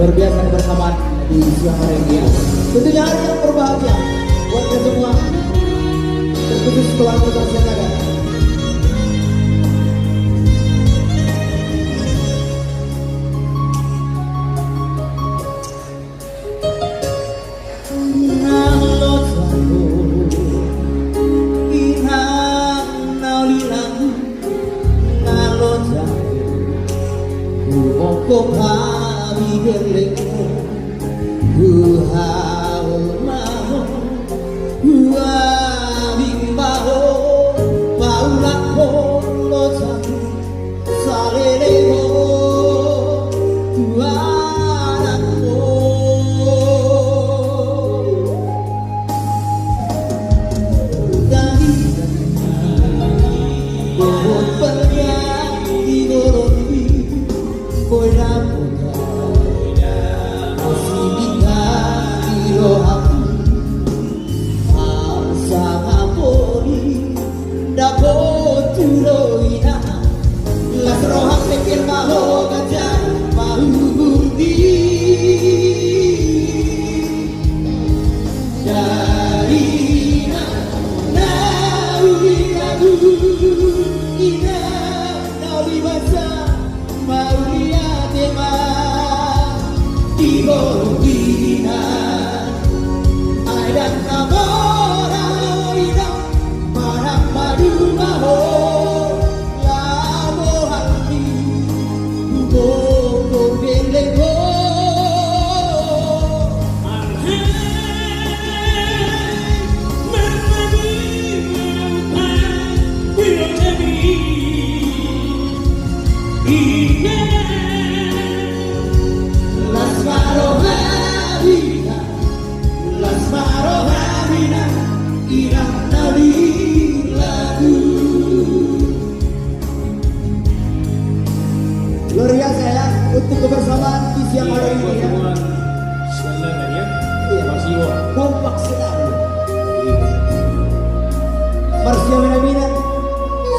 luar biasa kebersamaan di siang hari ini ya. Tentunya hari yang berbahagia buat kita semua, terkhusus keluarga tersenaga. Kok hari berlengku hau mau bimbaho paulat polosan saleleho tuanakmu dari pohon berlian di gorong Boy rapuda masih bintang di rohaku asa ngapori dapat tuloina las rohak pikir maho gajah mahu burdi dari nauli lagu ina nauli bahasa Maulia tema di Borobina Aidan Namora Ida Marang Madu Maho Lamo Hati Boko Belego Luar biasa ya untuk kebersamaan di siang hari ini ya. Iya, kompak sekali. Marsia Minamina,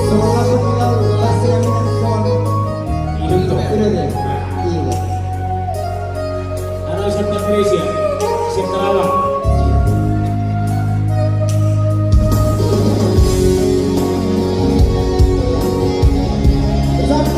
semoga kita Marsia Minamina son. Hidup ya. Iya. Anak Sabta Malaysia, Siap Karawang. Bersama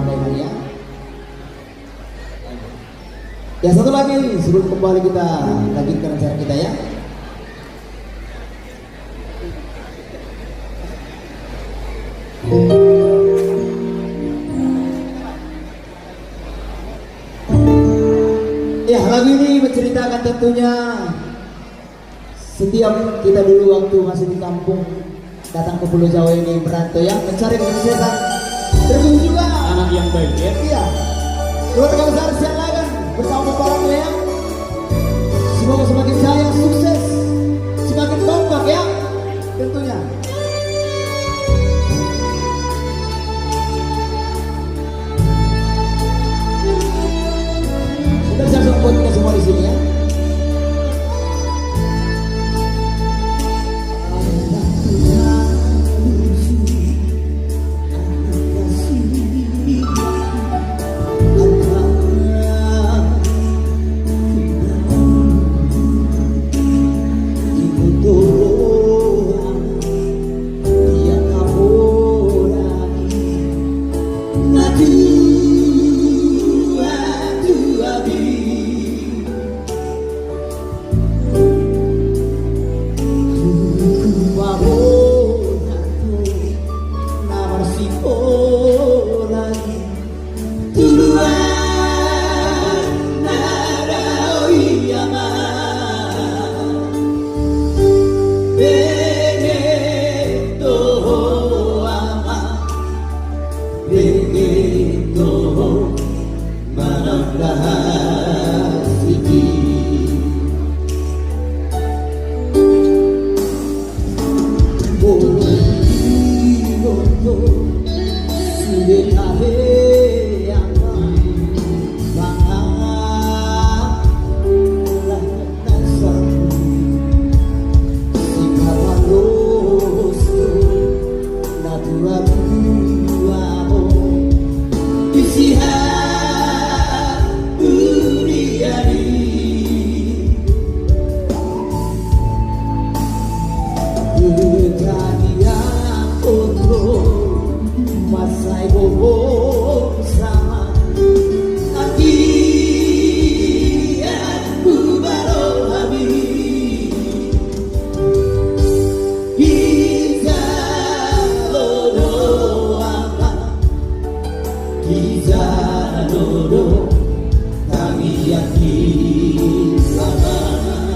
terpilih ya. Ya satu lagi sebelum kembali kita lanjutkan acara kita ya. Ya lagu ini menceritakan tentunya Setiap kita dulu waktu masih di kampung datang ke Pulau Jawa ini merantau ya mencari kesuksesan. Terus juga Anak yang baik ya. iya keluarga besar Siang Lagan bersama para yang semoga semakin jaya sukses semakin kompak ya tentunya. Sudah siap buat kita semua di sini ya.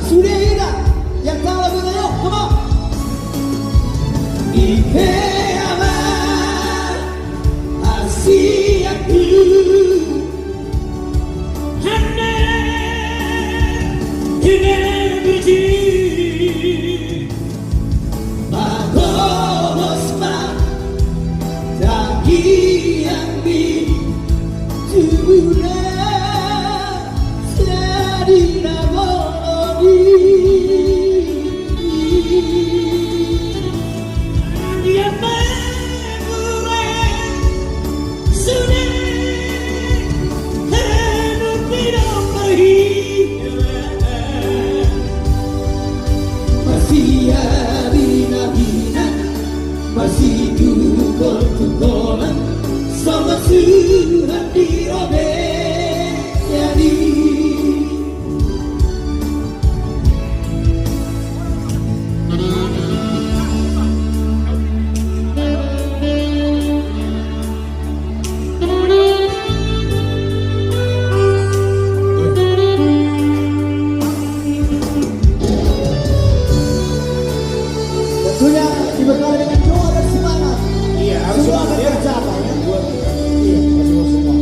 Sudah tidak? Yang tahu lagunya yuk, come on. Masih tukul-tukulan sama surat dirobek jadi. Tentunya dibekali dengan doa dan semangat. Iya, harus Semua semangat akan ya. tercapai ya. Iya, harus semua.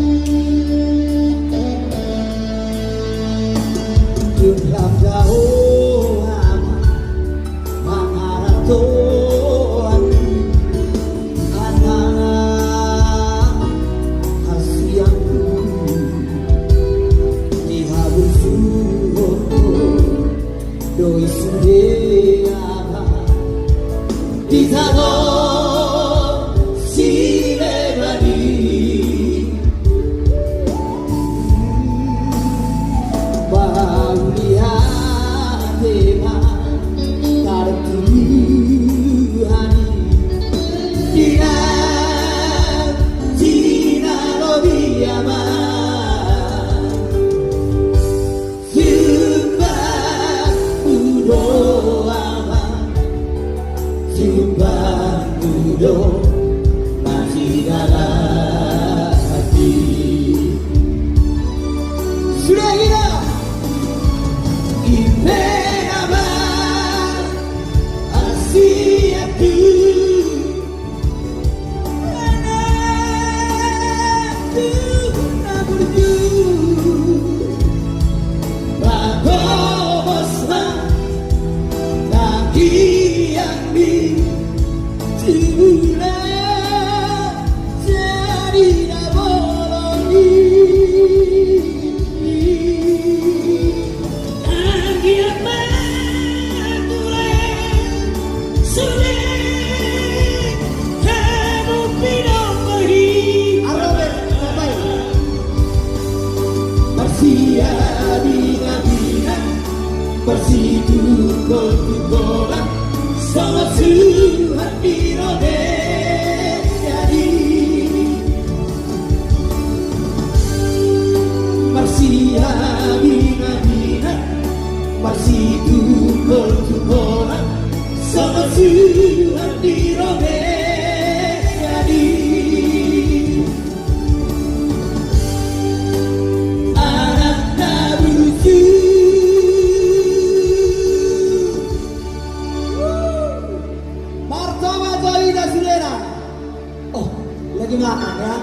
semangat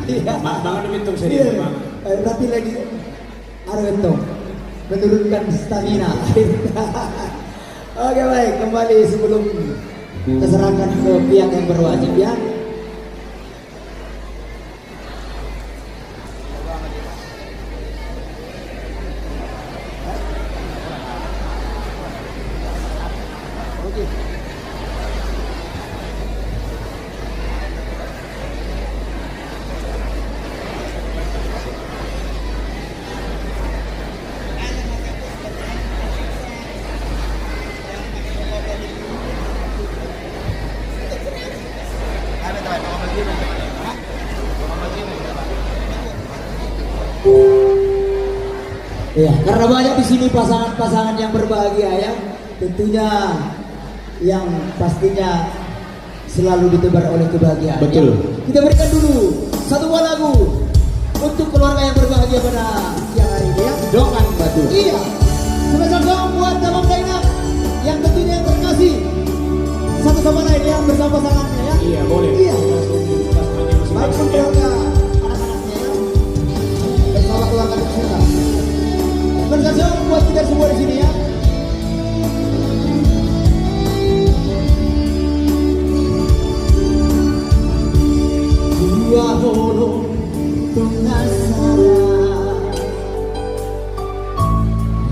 ya. Iya. Bangan dihitung Iya. serius, Bang. Berarti lagi itu menurunkan stamina. Oke baik, kembali sebelum keserahkan ke pihak yang berwajib ya. Ya, karena banyak di sini pasangan-pasangan yang berbahagia ya. Tentunya yang pastinya selalu ditebar oleh kebahagiaan. Betul. Ya. Kita berikan dulu satu buah lagu untuk keluarga yang berbahagia pada siang hari ini ya. Dongan Batu. Iya. Spesial song buat Damang Dainap yang tentunya yang terkasih satu sama lain ya bersama pasangannya ya. Iya, boleh. Iya. Baik pun Masing-masing ya. keluarga anak-anaknya ya. Bersama keluarga tercinta. Spesial song buat kita semua di sini ya. Dua bolong pengasara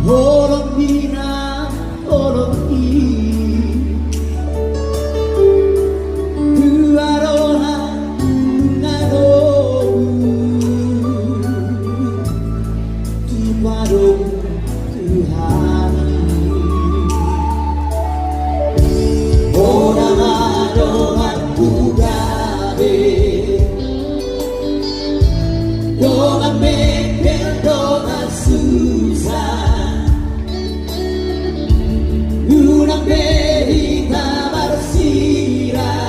Holong bina holong i Dua rohan ngadobu Di warung Tuhan Orang adoman kudabe Dongan mekel dongan susah Unang berita bersirah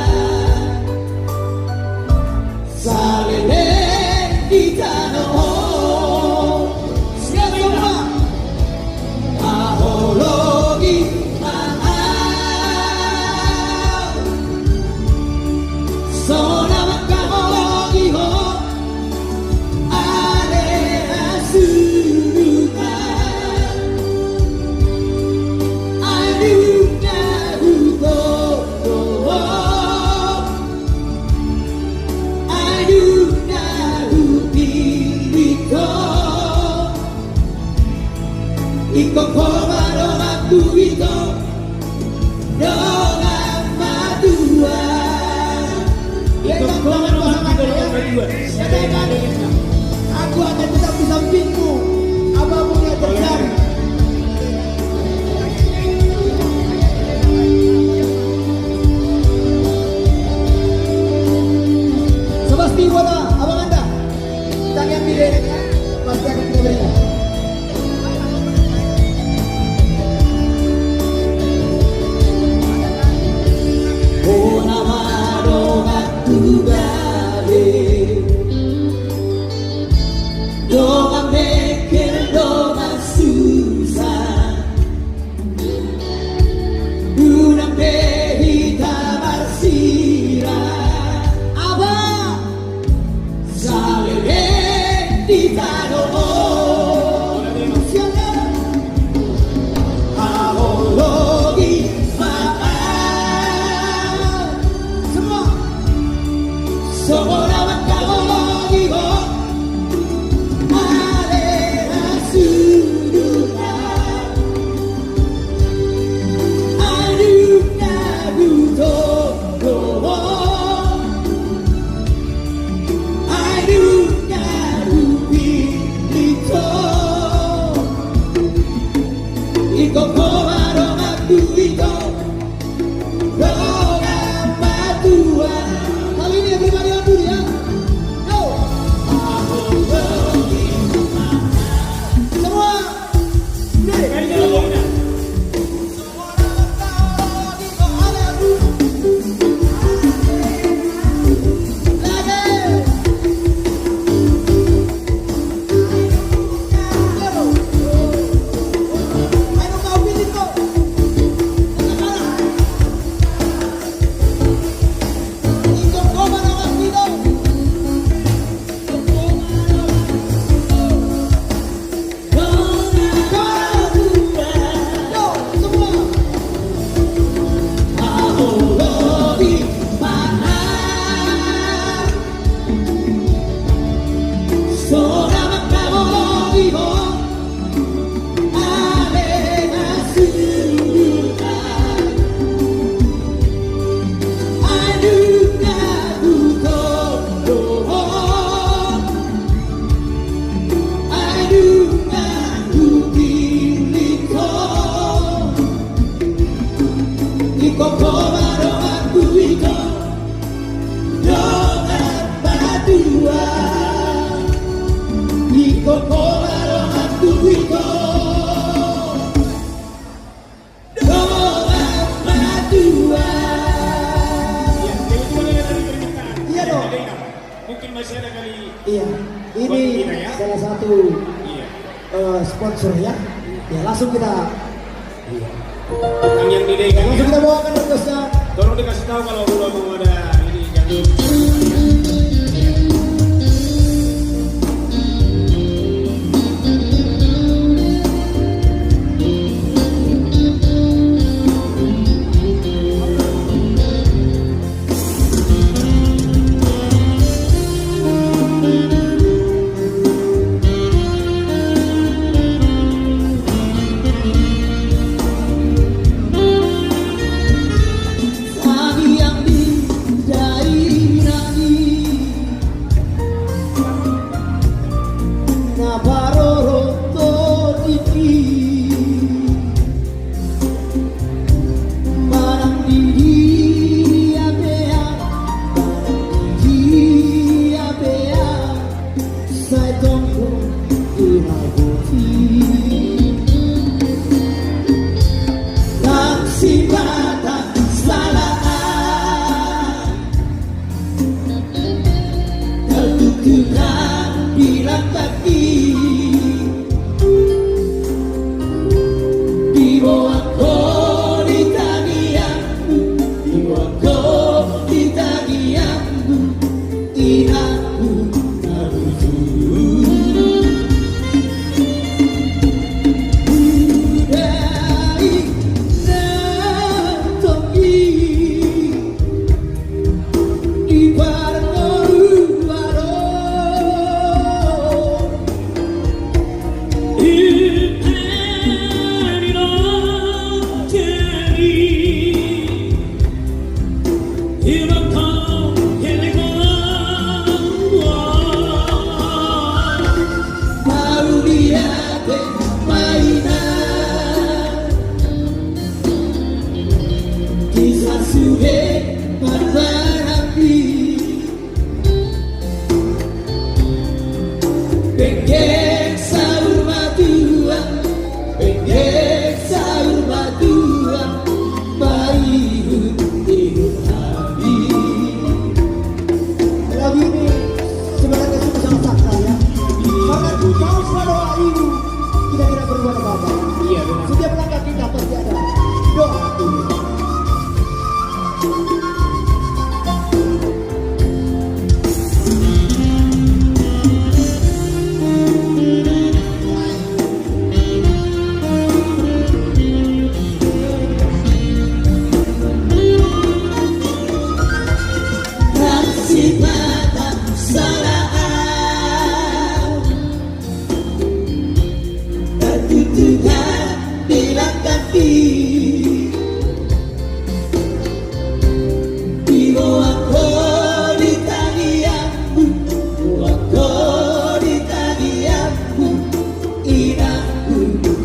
Salele di tanah Siapa ahologi mahal Sona makahologi ho Iko komaro matu ito Dongan matua Iko komaro matu ito Aku akan tetap di sampingmu apapun yang terjadi. Sebasti wala abang anda tang yang pilih pasti akan kita berikan. Oh nama dongan tugabe Dongan mekel dongan susah Unang behita bersirah Abang Salele di tanah dua Iko kolaro aku iko Doa madua. Iya dong. Mungkin masih ada kali. Iya, Buat ini kita ya. salah satu Iya. sponsor ya. Ya langsung kita Yang didekan langsung ya. kita bawakan requestnya. Tolong dikasih tahu kalau belum mau ada ini jadul. Sabi yang dari nani Nabaroro to iki Barang diri apea Barang diri apea Saya tunggu irabuti Taksi batang salah Tertutukan bilang kaki Di bawah kau di tagianmu Di bawah kau di tagianmu Inaku naruju Budai nantoki Di Parnoruaro Il anino tieni il racconto che le Mauliate mainan Kisah suhe berberapi Pengen sahur matua Pengen sahur matua Bayi hidup habis Lagu ini sebenarnya sudah sangat sakral ya. Karena kau berdoa ibu, kita tidak berbuat apa-apa. Iya benar. Setiap langkah kita pasti ada doa ibu. Taksi mata salah Tertutukan bilang kaki Di bawah kau di tagianmu Di bawah kau di tagianmu Inaku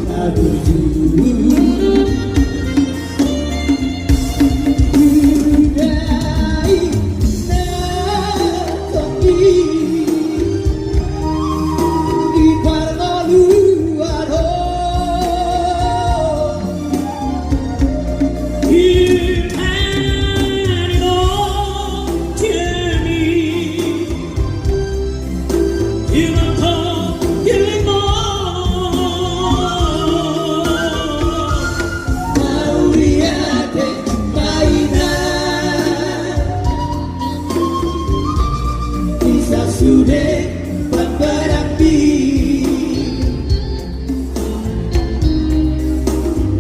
naruju Budai nantoki Di Parnoruaro il anino tieni il racconto che le Mauliate mainan Bisa sudah berberapi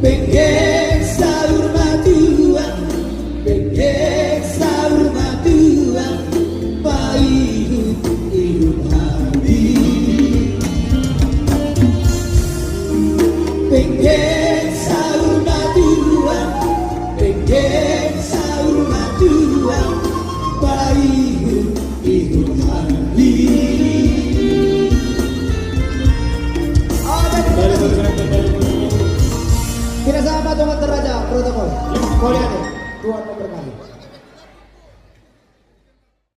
Pengen sahur matua Pengen sahur matua Bayi hidup habis Pengen sahur matua Pengen sahur matua Bayi hidup habis Dari satu Kita sama Tuhan Raja protokol. Kau lihat deh, Tuhan memberkati.